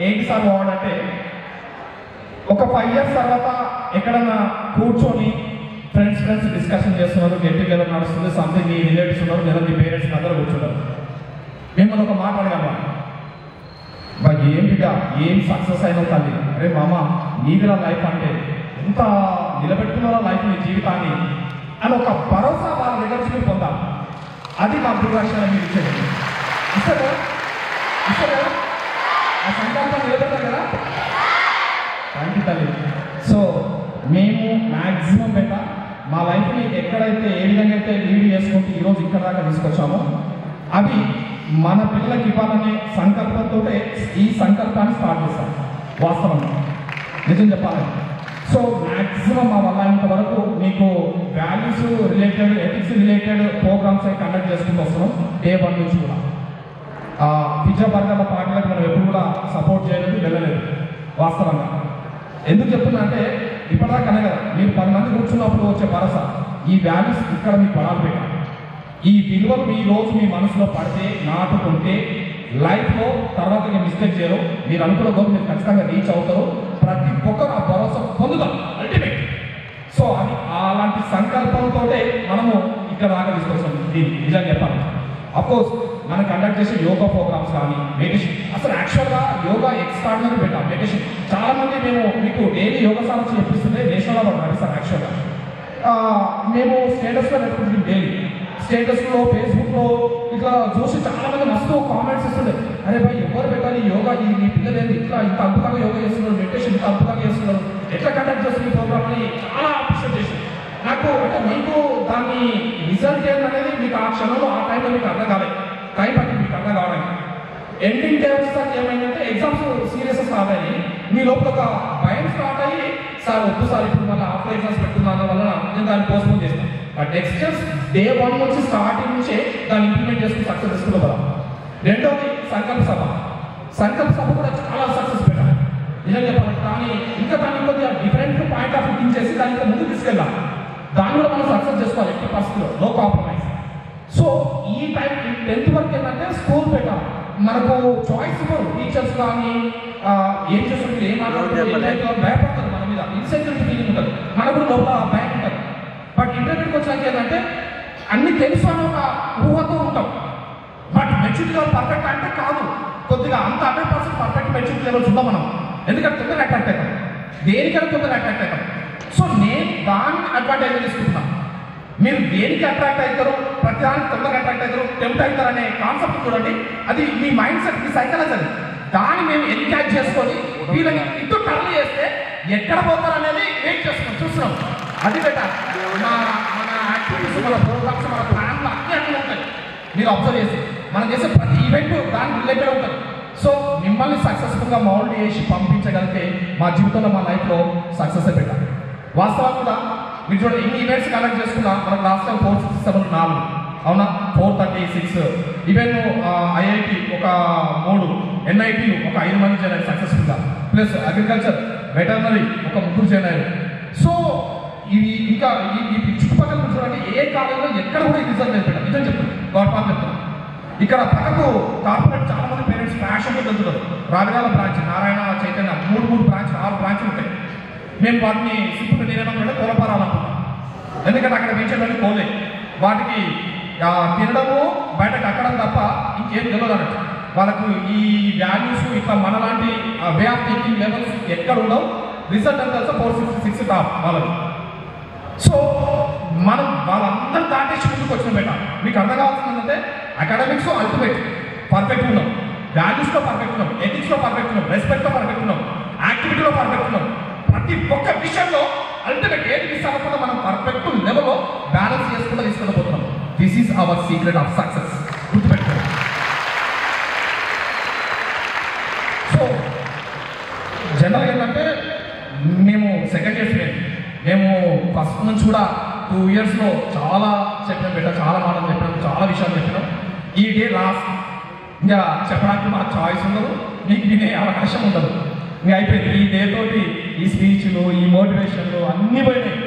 ఏంటి sir ward అంటే ఒక 5 years తర్వాత ఎక్కడన్నా కూర్చొని ఫ్రెండ్స్ డిస్కషన్ చేస్తున్నారు, గెట్ టుగెదర్ నడుస్తుంది, సంథింగ్ మీ రిలేటివ్స్ ఉన్నారు లేదా మీ పేరెంట్స్ అందరూ కూర్చున్నారు. మిమ్మల్ని ఒక మాట అడగమ్మా, ఏంటిగా ఏం సక్సెస్ అయిన తల్లి, అరే మామ నీదిరా లైఫ్ అంటే ఎంత నిలబెట్టుకున్నారా లైఫ్ నీ జీవితాన్ని అని ఒక భరోసా వాళ్ళ దగ్గర నుంచి మీరు పొందాలి. అది మా గురువాక్షాన్ని మీరు ఇచ్చేది. ఇస్తారా ఆ సంకల్పం నిలబెట్టారు కదా, థ్యాంక్ యూ తల్లి. సో మేము మ్యాక్సిమం మా లైఫ్ని ఎక్కడైతే ఏ విధంగా అయితే లీడ్ చేసుకుంటూ ఈరోజు ఇక్కడ దాకా తీసుకొచ్చామో అవి మన పిల్లలకి ఇవ్వాలనే సంకల్పంతో ఈ సంకల్పాన్ని స్టార్ట్ చేస్తాం. వాస్తవంగా నిజం చెప్పాలంటే సో మ్యాక్సిమం మా వల్ల ఇంతవరకు మీకు values related ethics related programmes conduct చేసుకుంటూ వస్తున్నాం. Day 1 నుంచి కూడా పిజ్జా బర్గర్ల పార్టీలకు మనం ఎప్పుడు కూడా సపోర్ట్ చేయలేదు, వెళ్ళలేదు. వాస్తవంగా ఎందుకు చెప్తున్నా అంటే ఇప్పటిదాకా అనే కదా మీరు 10 మంది కూర్చున్నప్పుడు వచ్చే భరోసా ఈ వాల్యూస్ ఇక్కడ మీకు పడాలి పెట్టాలి. ఈ విలువలు ఈ రోజు మీ మనసులో పడితే నాటుకుంటే లైఫ్లో తర్వాత మిస్టేక్ చేయరు, మీరు అనుకున్న గోల్ మీరు ఖచ్చితంగా రీచ్ అవుతారు, ప్రతి ఒక్కరు ఆ భరోసా పొందుతారు అల్టిమేట్. సో అది అలాంటి సంకల్పంతో మనము ఇక్కడ దాకా తీసుకొస్తాం. దీన్ని నిజంగా చెప్పాలి. అఫ్కోర్స్ మనం కండక్ట్ చేసే యోగా ప్రోగ్రామ్స్ కానీ మెడిటేషన్, అసలు యాక్చువల్గా యోగా ఎక్స్ట్రాడినరీ పెట్టాం. మెడిటేషన్ చాలా మంది మేము మీకు డైలీ యోగా సాధన చెప్పిస్తుంటే నేషనల్ అవార్డు నడుస్తాం. యాక్చువల్గా మేము స్టేటస్లో పెట్టుకుంటాం, డైలీ స్టేటస్లో ఫేస్బుక్లో ఇట్లా చూసి చాలా మంది మస్తు కామెంట్స్ ఇస్తుండే, అరే భాయ్ ఎవరు పెట్టాలి యోగా, ఈ పిల్లలు ఏంటి ఇట్లా ఇంత అద్భుతంగా యోగా చేస్తున్నారు, మెడిటేషన్ ఇంత అద్భుతంగా చేస్తున్నారు, ఎట్లా కండక్ట్ చేస్తున్న ఈ ప్రోగ్రామ్ అని చాలా అప్రిషియేట్ చేశారు. నాకు అంటే మీకు దాన్ని రిజల్ట్ ఏంటనేది మీకు ఆ క్షణంలో ఆ టైంలో మీకు అర్థం కాలేదు, టైం పట్టింది మీకు అర్థం కావడానికి. ఎండింగ్ టైమ్స్ దాకా ఏమైందంటే ఎగ్జామ్స్ సీరియస్ స్టార్ట్ అయ్యి మీ లోపల ఒక భయం స్టార్ట్ అయ్యి సార్ వద్దు సార్ ఇప్పుడు మళ్ళీ ఆఫ్టర్ ఎగ్జామ్స్ పెట్టుకున్నాను వల్ల నేను దాన్ని పోస్ట్పోన్ చేస్తాను. బట్ నెక్స్ట్ Day 1 నుంచి స్టార్టింగ్ నుంచే దాన్ని ఇంప్లిమెంట్ చేసుకుని సక్సెస్ తీసుకున్నాం. రెండోది సంకల్ప సభ కూడా చాలా సక్సెస్ పెట్టాలి నిజంగా చెప్పాలి. కానీ ఇంకా దాన్ని కొద్దిగా డిఫరెంట్ పాయింట్ ఆఫ్ వ్యూ చేసి దాన్ని ఇంకా ముందుకు తీసుకెళ్ళాలి. దాన్ని కూడా మనం సక్సెస్ చేసుకోవాలి ఎట్టి పరిస్థితిలో, నో కాంప్రమైజ్. సో ఈ టైం 10th వరకు ఏంటంటే స్కూల్ పెట్టాలి, మనకు చాయిస్ ఇవ్వరు టీచర్స్ కానీ ఏం చేస్తుంటే ఏం మాట్లాడుతుంటే భయపడతారు మన మీద, ఇన్సెక్యూరిటీ ఫీలింగ్ ఉంటుంది, మనకు కూడా లోపల భయం ఉంటుంది. బట్ ఇంటర్మీడియట్కి వచ్చాక ఏంటంటే అన్ని తెలుసు అని ఒక ఊహతో ఉంటాం. బట్ మెచ్యూరిటీ లెవెల్ పర్ఫెక్ట్ అంటే కాదు, కొద్దిగా అంత 100% పర్ఫెక్ట్ మెచ్యూరిటీ లెవెల్స్ ఉందాం మనం. ఎందుకంటే తొందరగా అట్రాక్ట్ అవుతాం, దేనికైనా తొందరగా అట్రాక్ట్ అవుతాం. సో నేను దాన్ని అడ్వాంటేజ్ తీసుకుంటున్నాను. మీరు దేనికి అట్రాక్ట్ అవుతారు, ప్రతిదానికి తొందరగా అట్రాక్ట్ అవుతారు, టెంప్ట్ అవుతారు అనే కాన్సెప్ట్ చూడండి. అది మీ మైండ్ సెట్, మీ సైకాలజీ. అది దాన్ని మేము ఎన్కాచ్ చేసుకొని వీళ్ళని ఇటు టర్న్ చేస్తే ఎక్కడ పోతారు అనేది వెయిట్ చేస్తున్నాం, చూస్తున్నాం. అది బెటర్. మన యాక్టివిటీస్, మన ప్రోగ్రామ్స్, మన ప్లాన్లు అన్నీ అట్లా ఉంటాయి. మీరు అబ్జర్వ్ చేసి మనం చేసే ప్రతి ఈవెంట్ దానికి రిలేటెడ్ ఉంటుంది. సో మిమ్మల్ని సక్సెస్ఫుల్గా మౌల్డ్ చేసి పంపించగలిగితే మా జీవితంలో మా లైఫ్లో సక్సెస్ పెట్టాలి. వాస్తవాలు కూడా మీరు చూడండి, ఎన్ని ఈవెంట్స్ కండక్ట్ చేసుకున్నా మనకు లాస్ట్ టైం 467 4 అవునా, 436 ఈవెన్ IIT ఒక 3, NIT ఒక 5 మంది చేరారు సక్సెస్ఫుల్గా, ప్లస్ అగ్రికల్చర్ వెటర్నరీ ఒక 3 చేరారు. సో ఇవి ఇంకా ఈ చుట్టుపక్కల చూడండి, ఏ కాలేజీలో ఎక్కడ కూడా ఈ రిజల్ట్ లేదు. నిజం చెప్తాను, గవర్నమెంట్ చెప్తాను. ఇక్కడ పక్కకు కార్పొరేట్ చాలా మంది పేరెంట్స్ ఫ్యాషన్తో వెళ్తున్నారు. రావిరాల బ్రాంచ్, నారాయణ, చైతన్య 3 బ్రాంచ్ 6 బ్రాంచ్లు ఉంటాయి. మేము వాటిని సింపుల్గా నేనేమన్నా కోలపారాలనుకున్నాం, ఎందుకంటే అక్కడ పెంచేటప్పుడు కోలే, వాటికి తినడము బయటకు అక్కడం తప్ప ఇంకేం తెలియదు అన్నట్టు. వాళ్ళకు ఈ వాల్యూస్ ఇట్లా మనలాంటి వే ఆఫ్ థింకింగ్ లెవెల్స్ ఎక్కడ ఉండవు. రిజల్ట్ అంతా 466 టాప్ వాళ్ళకి. సో మనం వాళ్ళందరూ దాటేసి ముందుకు వచ్చిన పెట్టాలి. మీకు అర్థం కావాల్సిందంటే అకాడమిక్స్లో అల్టిమేట్ పర్ఫెక్ట్ ఉన్నాం, వాల్యూస్లో పర్ఫెక్ట్ ఉన్నాం, ఎథిక్స్లో పర్ఫెక్ట్ ఉన్నాం, రెస్పెక్ట్లో పర్ఫెక్ట్ ఉన్నాం, యాక్టివిటీలో పర్ఫెక్ట్ ఉన్నాం. ప్రతి ఒక్క విషయంలో అల్టిమేట్ ఏది మిస్ అవ్వకుండా మనం పర్ఫెక్ట్ లెవెల్లో బ్యాలెన్స్ చేసుకుంటూ తీసుకెళ్ళిపోతున్నాం. This is our secret of success, గుర్తుపెట్టుకోండి. సో జనరల్గా ఏంటంటే మేము సెకండ్ ఇయర్ స్టూడెంట్, మేము ఫస్ట్ నుంచి కూడా 2 yearsలో చాలా చెప్పినాం బెట, చాలా మాటలు చెప్పినాం, చాలా విషయాలు చెప్పినాం. ఈ డే లాస్ట్, ఇంకా చెప్పడానికి మనకు చాయిస్ ఉండదు, మీకు వినే అవకాశం ఉండదు. ఇంకా అయిపోయింది. ఈ డే తోటి ఈ స్పీచ్లు, ఈ మోటివేషన్లు అన్నీ పోయినాయి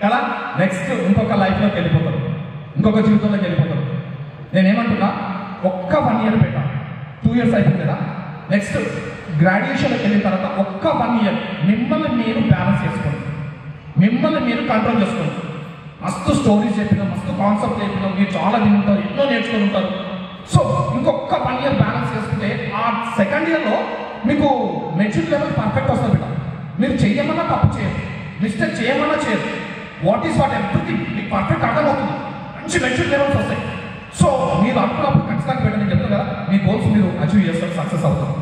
కదా. నెక్స్ట్ ఇంకొక లైఫ్లోకి వెళ్ళిపోతారు, ఇంకొక జీవితంలోకి వెళ్ళిపోతారు. నేనేమంటున్నా, ఒక్క 1 year పెట్టా, 2 years అయిపోయింది కదా. నెక్స్ట్ గ్రాడ్యుయేషన్కి వెళ్ళిన తర్వాత ఒక్క 1 year మిమ్మల్ని మీరు బ్యాలెన్స్ చేసుకోండి, మిమ్మల్ని మీరు కంట్రోల్ చేసుకోండి. మస్తు స్టోరీస్ చెప్పినాం, మస్తు కాన్సెప్ట్ చెప్పినాం, మీరు చాలా వింటారు, ఎన్నో నేర్చుకుని ఉంటారు. సో ఇంకొక 1 year బ్యాలెన్స్ చేసుకుంటే ఆ సెకండ్ ఇయర్లో మీకు మెచ్యూరిటీ లెవెల్ పర్ఫెక్ట్ వస్తుంది బిడ్డ. మీరు చేయమన్నా తప్పు చేయరు, మిస్టేక్ చేయమన్నా చేయరు. వాట్ ఈస్ వాట్ ఎవ్రీథింగ్ మీకు పర్ఫెక్ట్ అర్థమవుతుంది, మంచి మెచ్యూరిటీ లెవెల్స్ వస్తాయి. సో మీరు అనుకున్నప్పుడు ఖచ్చితంగా పెట్టండి, నేను చెప్తాను కదా, మీ గోల్స్ మీరు అచీవ్ చేస్తారు, సక్సెస్ అవుతారు.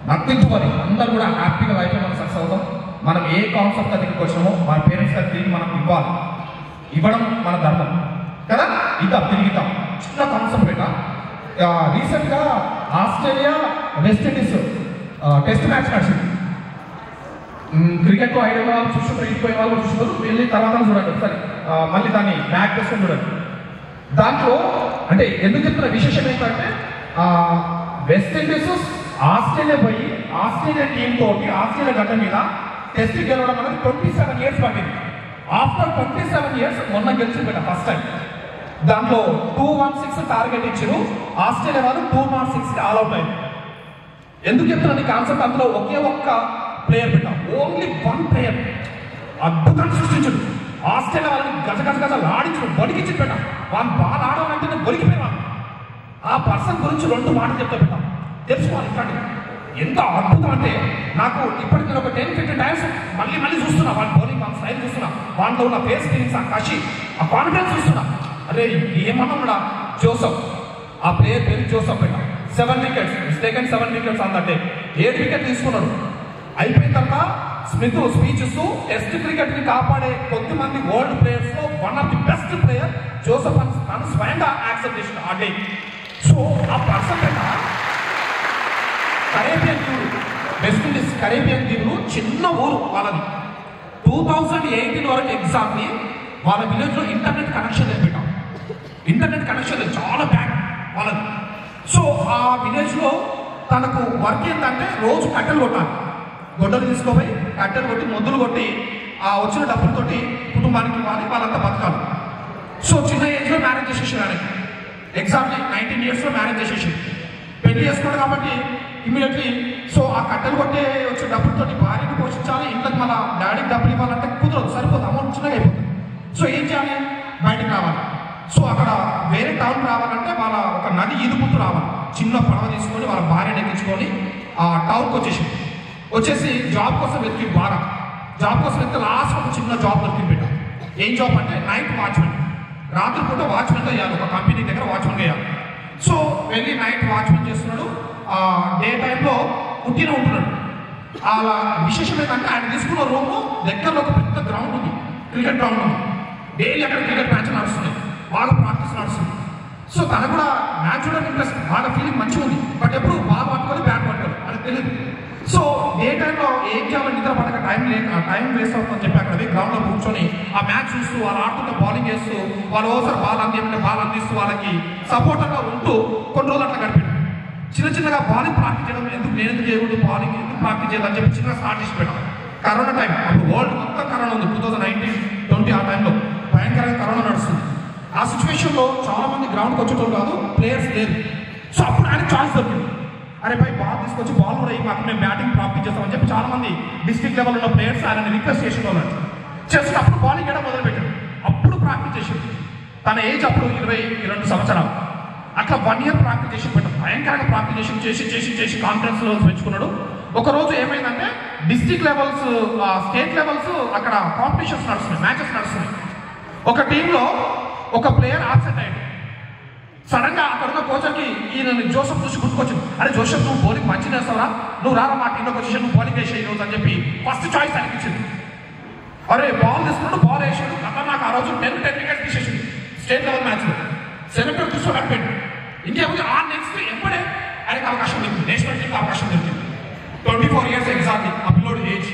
నథింగ్ టు వరీ, అందరూ కూడా హ్యాపీగా లైఫ్లో మనం సక్సెస్ అవుతాం. మనం ఏ కాన్సెప్ట్ దగ్గరికి వచ్చినామో మన పేరెంట్స్ దగ్గర తిరిగి మనం ఇవ్వాలి, ఇవ్వడం మన ధర్మం కదా. ఇద్దాం, తిరిగిద్దాం. చిన్న కాన్సెప్ట్ పెట్టా. రీసెంట్గా Australia west Indies test match నడిచింది. క్రికెట్ ఐడియా వాళ్ళు చూస్తున్నారు, ఇంటిపోయే వాళ్ళు చూస్తున్నారు, వెళ్ళి తర్వాత చూడండి ఒకసారి, మళ్ళీ దాన్ని బ్యాక్ చేసుకొని చూడండి. దాంట్లో అంటే ఎందుకు చెప్తున్న విశేషం ఏంటంటే వెస్ట్ ఇండీస్ ఆస్ట్రేలియా పోయి ఆస్ట్రేలియా టీం తోటి ఆస్ట్రేలియా గడ్డ మీద టెస్ట్ గెలవడం అనేది 27 years పట్టింది. ఆఫ్టర్ 27 years మొన్న గెలిచింది ఫస్ట్ టైం. దాంట్లో 216 టార్గెట్ ఇచ్చారు, ఆస్ట్రేలియా వాళ్ళు 206 ఆల్అౌట్ అయింది. ఎందుకు చెప్తున్నా ఈ కాన్సెప్ట్, అందులో ఒకే ఒక్క ప్లేయర్ పెట్టాం, ఓన్లీ 1 player అద్భుతాన్ని సృష్టించడు. ఆస్ట్రేలియా వాళ్ళని గజ ఆడించడు, బొడికిచ్చి పెట్టాం. వాళ్ళు బాగా ఆడాలంటే బొడికిపోయినాను. ఆ పర్సన్ గురించి 2 మాటలు చెప్తా పెట్టాం, తెలుసుకోవాలి. ఇట్లాంటి ఎంత అద్భుతం అంటే నాకు ఇప్పటికీ ఒక 10-15 times మళ్ళీ చూస్తున్నా వాళ్ళ బౌలింగ్, వాళ్ళ స్టైల్ చూస్తున్నా, వాళ్ళలో ఉన్న ఫేస్ ఫీలింగ్స్, ఆ కషి, ఆ కాన్ఫిడెన్స్ చూస్తున్నా. అరే ఏమన్నా జోసఫ్, ఆ ప్లేయర్ పేరు జోసఫ్ పెట్టా. 7 wickets, mistaken 7 wickets on that day. 7 wickets తీసుకున్నాడు. అయిపోయిన తర్వాత స్మిత్ స్పీచ్ ఇస్తూ టెస్ట్ క్రికెట్ ని కాపాడే కొద్దిమంది వరల్డ్ ప్లేయర్స్ లో one of the best player Joseph అని తను స్వయంగా యాక్సెప్ట్ చేసిన ఆ డే. సో ఆ పర్సన్ కరేబియన్ దీవులు, వెస్ట్ ఇండీస్ కరేబియన్ దీవులు చిన్న ఊరు వాళ్ళది. 2018 వరకు ఎగ్జాక్ట్లీ వాళ్ళ విలేజ్ లో ఇంటర్నెట్ కనెక్షన్ లేదు పెట్టాం, ఇంటర్నెట్ కనెక్షన్ లేదు, చాలా బ్యాడ్ వాళ్ళది. సో ఆ విలేజ్ లో తనకు వర్క్ ఏంటంటే రోజు కట్టెలు కొట్టాలి, గొడ్డలు తీసుకోపోయి కట్టెలు కొట్టి మొద్దులు కొట్టి ఆ వచ్చిన డబ్బులతోటి కుటుంబానికి ఇవ్వాలి, వాళ్ళంతా బతకాలి. సో చిన్న ఏజ్ లో మ్యారేజ్ చేసేసి ఆయనకి ఎగ్జాక్ట్లీ 19 years లో మ్యారేజ్ చేసేసి పెళ్లి చేసుకోవడం కాబట్టి ఇమీడియట్లీ. సో ఆ కట్టెలు కొట్టే వచ్చే డబ్బులతోటి భార్యను పోషించాలి, ఇంట్లోకి మన డాడీకి డబ్బులు ఇవ్వాలంటే కుదరదు, సరిపోదు, అమౌంట్ చిన్నగా అయిపోతుంది. సో ఏం చేయాలి, బయటకు రావాలి. సో అక్కడ వేరే టౌన్ రావాలంటే వాళ్ళ ఒక నది ఈదుకుంటూ రావాలి, చిన్న పడవ తీసుకొని వాళ్ళ భార్యను ఎక్కించుకొని ఆ టౌన్కి వచ్చేసి జాబ్ కోసం వెతికి, బాగా జాబ్ కోసం వెళ్తే లాస్ట్ ఒక చిన్న జాబ్ దొరికి పెట్టాం. ఏం జాబ్ అంటే నైట్ వాచ్మెన్, రాత్రిపూట వాచ్మెన్గా వేయాలి, ఒక కంపెనీ దగ్గర వాచ్మెన్గా వేయాలి. సో వెళ్ళి నైట్ వాచ్మెన్ చేస్తున్నాడు, డే టైంలో పుట్టిన ఉంటున్నాడు. అలా విశేషం ఏంటంటే ఆయన తీసుకున్న రూము దగ్గరలో ఒక పెద్ద గ్రౌండ్ ఉంది, క్రికెట్ గ్రౌండ్ ఉంది. డైలీ అక్కడ క్రికెట్ మ్యాచ్ నడుస్తున్నాయి, బాగా ప్రాక్టీస్ నడుస్తుంది. సో తనకు కూడా మ్యాచ్ చూడడానికి ఇంట్రెస్ట్, బాగా ఫీలింగ్ మంచిగా ఉంది. బట్ ఎప్పుడు బాగా పట్టుకొని బ్యాట్ పట్టుకోవాలి అని తెలియదు. సో డే టైంలో ఏం చేయాలని నిద్ర పడక టైం వేస్ట్ అవుతుందని చెప్పి అక్కడ గ్రౌండ్ లో కూర్చొని ఆ మ్యాచ్ చూస్తూ వాళ్ళు ఆడుతున్న బౌలింగ్ చేస్తూ వాళ్ళు ఓసారి బాల్ అందింటే బాల్ అందిస్తూ వాళ్ళకి సపోర్టర్గా ఉంటూ కొన్ని రోజులు అట్లా గడిపాడు. చిన్నగా బౌలింగ్ ప్రాక్టీస్ చేయడం, ఎందుకు నేను ఎందుకు చేయకూడదు, బౌలింగ్ ఎందుకు ప్రాక్టీస్ చేయాలని చెప్పి చిన్నగా స్టార్ట్ చేసి పెట్టాం. కరోనా టైం, అప్పుడు వరల్డ్ మొత్తం కరోనా ఉంది, 2019-20 ఆ టైంలో భయంకరంగా కరోనా నడుస్తుంది. ఆ సిచ్యువేషన్ లో చాలా మంది గ్రౌండ్కి వచ్చేటోళ్ళు కాదు, ప్లేయర్స్ లేరు. సో అప్పుడు ఆయన ఛాన్స్ దొరికింది, అరే భాయ్ బాల్ తీసుకొచ్చి బాల్ కూడా మాకు మేము బ్యాటింగ్ ప్రాక్టీస్ చేస్తామని చెప్పి చాలా మంది డిస్ట్రిక్ట్ లెవెల్ ఉన్న ప్లేయర్స్ ఆయన రిక్వెస్ట్ చేసిన వాళ్ళు చేస్తే అప్పుడు బౌలింగ్ వేయడం మొదలుపెట్టాడు. అప్పుడు ప్రాక్టీస్ చేసింది, తన ఏజ్ అప్పుడు 22 సంవత్సరాలు. అట్లా 1 year ప్రాక్టీస్ చేసి పెట్టాం, భయంకరంగా ప్రాక్టీస్ చేసి కాన్ఫిడెన్స్ లెవెల్స్ పెంచుకున్నాడు. ఒకరోజు ఏమైందంటే డిస్ట్రిక్ట్ లెవెల్స్, స్టేట్ లెవెల్స్ అక్కడ కాంపిటీషన్స్ నడుస్తున్నాయి, మ్యాచెస్ నడుస్తున్నాయి. ఒక టీంలో ఒక ప్లేయర్ ఆబ్సెంట్ అయ్యాడు. సడన్ గా అక్కడ ఉన్న కోచర్కి ఈయన జోసఫ్ చూసి గుర్తుకొచ్చింది, అరే జోసఫ్ నువ్వు బౌలింగ్ మంచిగా వేస్తావరా, నువ్వు రారా మా టీంలో వచ్చేసి నువ్వు బౌలింగ్ వేసే ఈరోజు అని చెప్పి ఫస్ట్ చాయిస్ అనిపించింది. అరే బాల్ తీసుకున్నాడు, బాల్ వేసాడు, అక్కడ నాకు ఆ రోజు 10 wickets తీసేసింది స్టేట్ లెవెల్ మ్యాచ్ లో. సెలెక్టర్ కూర్చొని అడిపోయింది. ఇంకేముంది ఆ నెక్స్ట్ ఎప్పుడే ఆయనకు అవకాశం దొరికింది, నేషనల్ టీంకి అవకాశం దొరికింది. 24 years ఎగ్జాక్ట్లీ ఆ పిల్లోడు ఏజ్.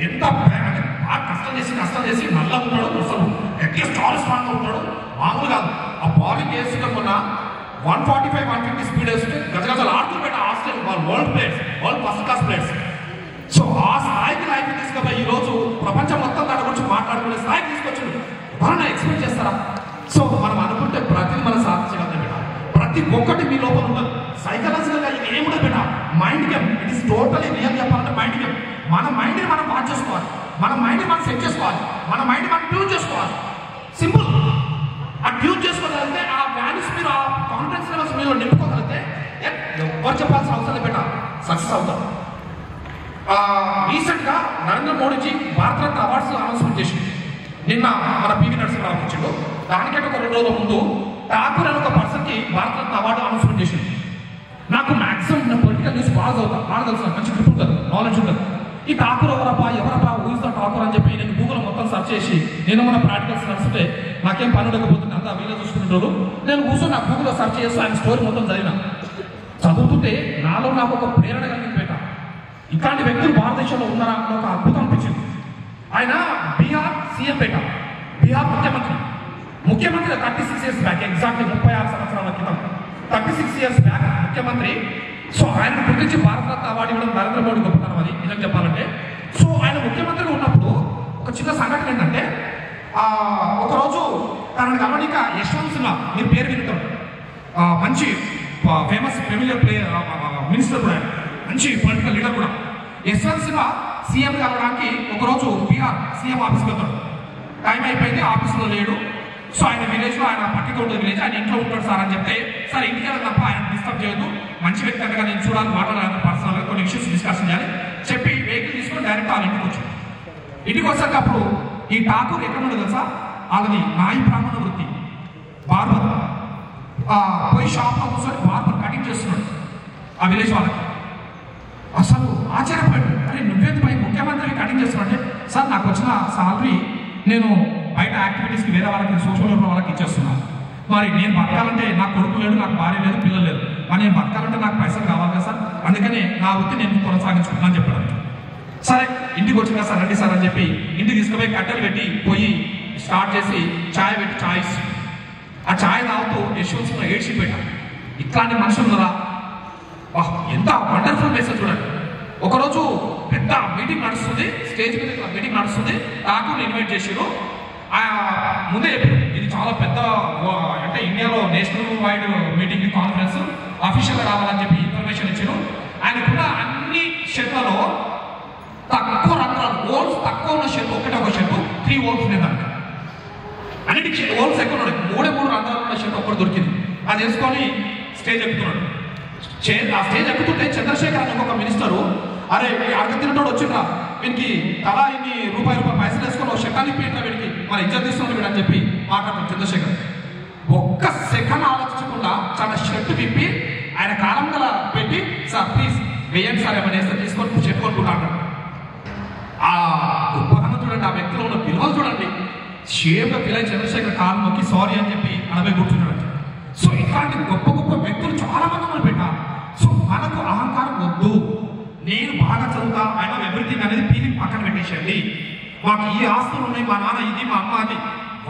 ఎంత అంటే బాగా కష్టం చేసి నల్లగా ఉంటాడు, అసలు అట్లీస్ట్ చాలా స్ట్రాంగ్ ఉంటాడు, మామూలు కాదు. ఆ బౌలింగ్ వేసుకున్న మొన్న 145-150 స్పీడ్ వేస్తుంటే గజగజలు ఆడుతూ పెట్ట ఆస్ట్రేలియా వాళ్ళు world players, world first class players. So ఆ స్థాయికి లైఫ్ తీసుకుపోయి ఈ రోజు ప్రపంచం మొత్తం దాని గురించి మాట్లాడుకునే స్థాయికి తీసుకొచ్చాడు. ఎవరన్నా ఎక్స్పెక్ట్ చేస్తారా? సో మనం అనుకుంటే ప్రతిదీ మనం సాధించగలం. ప్రతి ప్రతి ఒక్కటి మీ లోపల ఉంటుంది. సైకలాజికల్గా ఇది ఏముండదు బేట, mind game. It is totally real చెప్పాలంటే మైండ్ గేమ్. మన మైండ్ని మనం వాచ్ చేసుకోవాలి, మన మైండ్ని మనం సెట్ చేసుకోవాలి, మన మైండ్ని మనం ట్యూన్ చేసుకోవాలి. సింపుల్. ఆ ట్యూన్ చేసుకోగలిగితే, ఆ వాల్యూస్ మీరు, ఆ కాన్ఫిడెన్స్ లెవెల్స్ మీరు నింపుకోగలిగితే ఎవరు చెప్పాల్సిన అవసరం లేదు బేట, సక్సెస్ అవుతాం. రీసెంట్గా నరేంద్ర మోడీజీ భారతరత్న అవార్డ్స్ అనౌన్స్మెంట్ చేసింది. నిన్న మన పివి నరసింహరావు వచ్చిండు. దానికంటే ఒక 2 రోజుల ముందు ఠాకూర్ అనే ఒక పర్సన్కి భారతరత్న అవార్డు అనౌన్స్మెంట్ చేసింది. నాకు మ్యాక్సిమం పొలిటికల్ న్యూస్ బాగా తెలుసు, మంచి గ్రిప్ ఉంటుంది, నాలెడ్జ్ ఉంటుంది. ఈ ఠాకూర్ ఎవరప్పా ఊహిస్తా ఠాకూర్ అని చెప్పి నేను గూగుల్ మొత్తం సెర్చ్ చేసి, నేను మన ప్రాక్టికల్స్ నడిస్తే నాకేం పని ఉండకపోతుంది, అంతా వీళ్ళ చూసుకుంటారు. నేను కూర్చొని నా గూగుల్లో సెర్చ్ చేసి ఆయన స్టోరీ మొత్తం చదువుతుంటే నాలో నాకు ఒక ప్రేరణ కలిగింది బేట. ఇట్లాంటి వ్యక్తులు భారతదేశంలో ఉన్నారా అని ఒక అద్భుతం అనిపించింది. ఆయన బీహార్ సీఎం బేట, బీహార్ ముఖ్యమంత్రి 36 years బ్యాక్, ఎగ్జాక్ట్లీ 36 సంవత్సరాల క్రితం, 36 years బ్యాక్ ముఖ్యమంత్రి. సో ఆయన గురించి భారతరత్న అవార్డు ఇవ్వడం నరేంద్ర మోడీ గొప్పతనం, అది నిజం చెప్పాలంటే. సో ఆయన ముఖ్యమంత్రిగా ఉన్నప్పుడు ఒక చిన్న సంఘటన ఏంటంటే, ఒకరోజు తనని కలవడానికి యశ్వంత్ సిన్హా, మీరు పేరు వింటాం, మంచి ఫేమస్ ఫెమిలియర్ మినిస్టర్ కూడా, మంచి పొలిటికల్ లీడర్ కూడా. యశ్వంత్ సిన్హా సీఎం కలవడానికి ఒకరోజు బీహార్ సీఎం ఆఫీస్కి వెళ్తాడు. టైం అయిపోయింది, ఆఫీస్లో లేడు. సో ఆయన విలేజ్లో, ఆయన పక్కకి ఉంటుంది విలేజ్, ఆయన ఇంట్లో ఉంటాడు సార్ అని చెప్తే, సార్ ఇంటికి వెళ్ళి తప్ప ఆయన డిస్టర్బ్ చేయొద్దు, మంచి వ్యక్తి అంటే నేను చూడాలి, మాట్లాడాలి, పర్సనల్గా కొన్ని ఇష్యూస్ డిస్కషన్ చేయాలి చెప్పి వెహికల్ తీసుకొని డైరెక్ట్ వాళ్ళ ఇంటికి వచ్చాడు. ఇంటికి వచ్చాక అప్పుడు ఈ ఠాకూర్ ఎక్కడ ఉండదు తెలుసా, వాళ్ళని నాయి బ్రాహ్మణ వృత్తి, బార్బర్. పోయి షాప్లో కూర్చొని బార్బర్ కటింగ్ చేస్తున్నాడు ఆ విలేజ్ వాళ్ళకి. అసలు ఆశ్చర్యపోయాడు, అరే నువ్వేంటి పై ముఖ్యమంత్రికి కటింగ్ చేస్తున్నాడంటే, సార్ నాకు వచ్చిన సాలరీ నేను బయట యాక్టివిటీస్కి వేరే వాళ్ళకి, సోషల్ వర్క్ వాళ్ళకి ఇచ్చేస్తున్నాను. మరి నేను బతకాలంటే నాకు కొడుకు లేడు, నాకు భార్య లేదు, పిల్లలు లేదు, మరి నేను బతకాలంటే నాకు పైసలు కావాలి కదా సార్, అందుకనే నా వృత్తి నేను కొనసాగించుకుంటున్నాను చెప్పాను. సరే ఇంటికి వచ్చిందా సార్, రండి సార్ అని చెప్పి ఇంటికి తీసుకుపోయి కట్టెలు పెట్టి పొయ్యి స్టార్ట్ చేసి ఛాయ్ పెట్టి ఛాయ్ ఇస్తుంది. ఆ ఛాయ్ తాగుతూ యశ్వంత్ ఏడ్చిపోయాడు. ఇట్లాంటి మనుషులు ఉన్నారా, ఎంత వండర్ఫుల్ మెసేజ్ చూడండి. ఒకరోజు పెద్ద మీటింగ్ నడుస్తుంది, స్టేజ్ మీద మీటింగ్ నడుస్తుంది, ఠాకూర్ ఇన్వైట్ చేసారు. ముందే చెప్పారు ఇది చాలా పెద్ద, అంటే ఇండియాలో నేషనల్ వైడ్ మీటింగ్ కాన్ఫరెన్స్, అఫీషియల్గా రావాలని చెప్పి ఇన్ఫర్మేషన్ ఇచ్చారు. ఆయనకున్న అన్ని షెట్లలో తక్కువ రంధ్రాలు, హోల్స్ తక్కువ ఉన్న షెట్ ఒకటే ఒక షెట్ 3 holes ఉండేదంట. అన్నిటికీ హోల్స్ ఎక్కువ ఉన్నాయి, 3 రంధ్రాలు ఉన్న షెట్ ఒక్కటి దొరికింది. అది వేసుకొని స్టేజ్ ఎక్కుతున్నాడు. ఆ స్టేజ్ ఎక్కుతుంటే చంద్రశేఖర్ అని ఒక మినిస్టరు, అరే అడగతినోడు వచ్చిండ్రా, వీనికి తలా ఇన్ని రూపాయలు పైసలు వేసుకొని ఒక షెట్టాన్ని పెట్టిన వీడికి మన ఇజ్జత్ తీస్తున్నాడు వీడు అని చెప్పి మాట్లాడుతున్నాడు చంద్రశేఖర్. ఒక్క సెకండ్ ఆలోచించకుండా చాలా షర్ట్ విప్పి ఆయన కాలం గల పెట్టి, సార్ ప్లీజ్ వేయండి సార్, ఏమైనా వేస్తే తీసుకొని షర్ట్ కొనుక్కుంటాడు. ఆ గొప్పతనం చూడండి, ఆ వ్యక్తిలో ఉన్న విలువలు చూడండి. షేప్గా పిల్లలు చంద్రశేఖర్ కాలం నొక్కి సారీ అని చెప్పి అనబై కూర్చున్నాడు. సో ఇట్లాంటి గొప్ప గొప్ప వ్యక్తులు చాలా మంది మనం పెట్టా. సో మనకు అహంకారం వద్దు, నేను బాగా చదువుతా, ఐ నో ఎవ్రీథింగ్ అనేది ఫీలింగ్ పక్కన పెట్టేసేయండి. మాకు ఈ ఆస్తులు ఉన్నాయి, మా నాన్న ఇది, మా అమ్మ అది,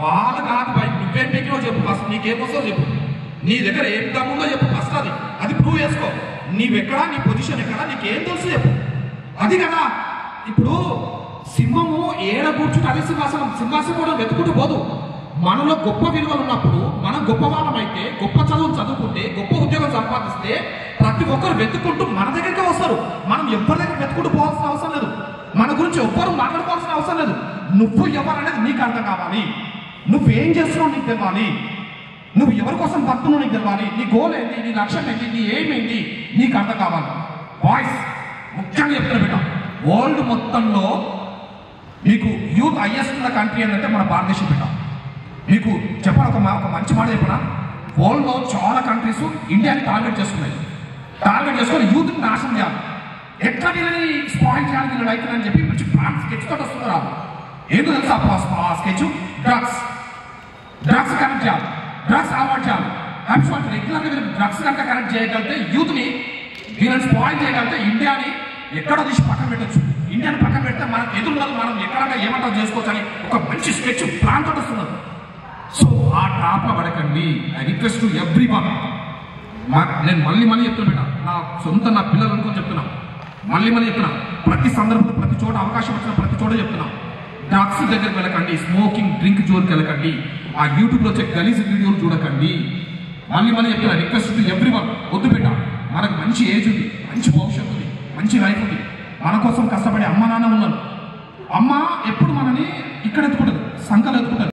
వాళ్ళు కాదు బై, నువ్వేం పెట్టినో చెప్పు ఫస్ట్, నీకేమొస్తో చెప్పు, నీ దగ్గర ఏం దమ్ముందో చెప్పు ఫస్ట్, అది ప్రూవ్ చేసుకో. నీవెక్కడా, నీ పొజిషన్ ఎక్కడా, నీకేం తెలుసు చెప్పు. అది కదా ఇప్పుడు సింహము ఏడ కూర్చుంటే అదే సింహాసనం కూడా వెతుకుంటూ పోదు. మనలో గొప్ప విలువలు ఉన్నప్పుడు, మనం గొప్ప వాళ్ళం అయితే, గొప్ప చదువులు చదువుకుంటే, గొప్ప ఉద్యోగం సంపాదిస్తే ప్రతి ఒక్కరు వెతుక్కుంటూ మన దగ్గరికి వస్తారు. మనం ఎవరి దగ్గర వెతుకుంటూ పోవాల్సిన అవసరం లేదు, మన గురించి ఎవ్వరు మాట్లాడుకోవాల్సిన అవసరం లేదు. నువ్వు ఎవరనేది నీకు అర్థం కావాలి, నువ్వేం చేస్తున్నావు నీకు తెలవాలి, నువ్వు ఎవరి కోసం బతున్నావు నీకు తెలవాలి, నీ గోల్ ఏంటి, నీ లక్ష్యం ఏంటి, నీ ఎయిమ్ ఏంటి నీకు అర్థం కావాలి. బాయ్స్ ముఖ్యంగా చెప్తున్నా బిడ్డ, వరల్డ్ మొత్తంలో మీకు యూత్ హైయెస్ట్ ఉన్న కంట్రీ ఏంటంటే మన భారతదేశం బిడ్డ. మీకు చెప్పాలి ఒక మంచి మాట చెప్పనా, వరల్డ్లో చాలా కంట్రీస్ ఇండియాని టార్గెట్ చేసుకున్నాయి. టార్గెట్ చేసుకొని యూత్ని నాశనం చేయాలి, ఎట్లా వీళ్ళని స్పాయిల్ చేయాలి, వీళ్ళు రైతులని చెప్పి మంచి ప్లాన్ స్కెచ్ తోటి వస్తున్నారు. ఏదో తెలుసా ఆ స్కెచ్, డ్రగ్స్ కనెక్ట్ చేయాలి, డ్రగ్స్ అవాయిడ్ చేయాలి. హ్యాపీ రెగ్యులర్గా వీళ్ళు డ్రగ్స్ కనుక కనెక్ట్ చేయగలిగితే, యూత్ని వీళ్ళని స్పాయిల్ చేయగలిగితే ఇండియాని ఎక్కడో తీసి పక్కన పెట్టచ్చు. ఇండియాని పక్కన పెడితే మనకు ఎదురున్నది మనం ఎక్కడన్నా ఏమంటారు చేసుకోవచ్చు అని ఒక మంచి స్కెచ్ ప్లాన్ తోటి వస్తున్నారు. సో ఆ టాప్లో పడకండి. I request to every one. నేను మళ్ళీ చెప్తున్నా, నా సొంత నా పిల్లలు అనుకొని చెప్తున్నా, మళ్ళీ చెప్తున్నా, ప్రతి సందర్భంలో ప్రతి చోట అవకాశం వచ్చిన ప్రతి చోట చెప్తున్నా, డ్రగ్స్ దగ్గరికి వెళ్ళకండి, స్మోకింగ్ డ్రింక్ జోలికి వెళ్ళకండి, ఆ యూట్యూబ్లో వచ్చే గలీజ్ వీడియోలు చూడకండి. మళ్ళీ చెప్తున్నా, రిక్వెస్ట్ టు ఎవ్రీ వన్, వద్దు బిడ్డ, మనకు మంచి ఏజ్ ఉంది, మంచి భవిష్యత్తు ఉంది, మంచి లైఫ్ ఉంది, మన కోసం కష్టపడే అమ్మ నాన్న ఉన్నారు. అమ్మ ఎప్పుడు మనని ఇక్కడ ఎత్తుకుంటుంది, సంకలు